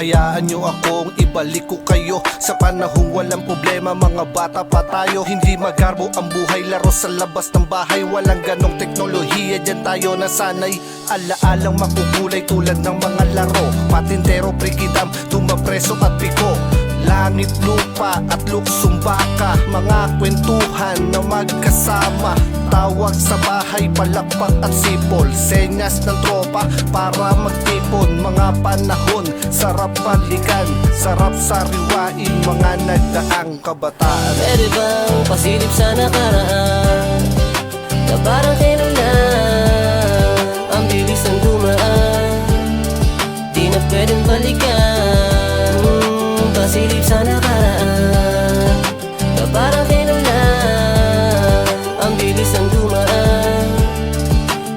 Hayaan nyo akong ibalik ko kayo sa panahong walang problema, mga bata pa tayo. Hindi magarbo ang buhay, laro sa labas ng bahay. Walang ganong teknolohiya, dyan tayo nasanay. Alaalang makukulay tulad ng mga laro. Patintero, prikidam, tumapreso at piko. Langit, lupa at luksong baka. Mga kwentuhan na magkasama. Tawag sa bahay, palakpak at sipol. Senyas ng tropa para magtipon. Mga panahon, sarap balikan. Sarap sariwain mga nagdaang kabataan. Pwede bang pasilip sa nakaraan na parang kailan lang ang bilis ng dumaan, di na pwedeng balikan. Pasilip sa nakaraan na parang kailan lang ang bilis ng dumaan,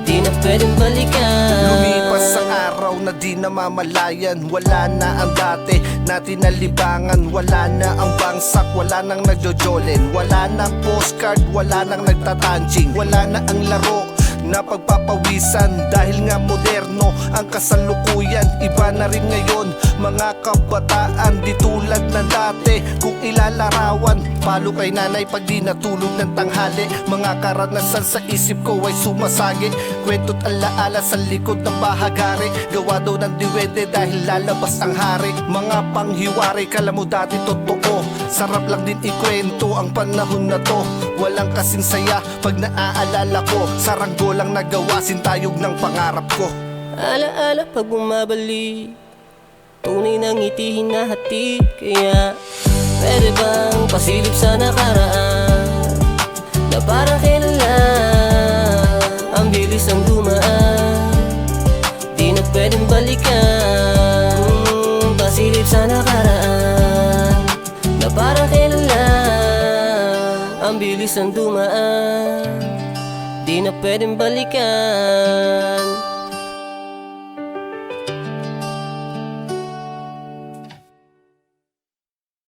di na pwedeng balikan. Lumipas ang araw na di namamalayan. Wala na ang dati natin nalibangan. Wala na ang bangsak, wala nang nagjojolen. Wala na postcard, wala nang nagtatanching. Wala na ang laro na pagpapawisan. Dahil nga moderno ang kasalukuyan. Iba na rin ngayon mga kabataan, di tulad na dati. Kung ilalarawan, palo kay nanay pag di natulog ng tanghali. Mga karanasan sa isip ko ay sumasagi. Kwento't alaala sa likod ng bahagari. Gawa daw ng diwede dahil lalabas ang hari. Mga panghiwari, kala mo dati totoo. Sarap lang din ikwento ang panahon na to. Walang kasing saya pag naaalala ko. Saranggo lang nagawa, sintayog ng pangarap ko. Alaala pag bumabalik, tunay na ngiti hinahatid. Kaya pwede bang pasilip sa nakaraan na parang kailan lang ang bilis ng dumaan, di na pwedeng balikan. Pasilip sa nakaraan na parang kailan lang ang bilis ng dumaan, di na pwedeng balikan.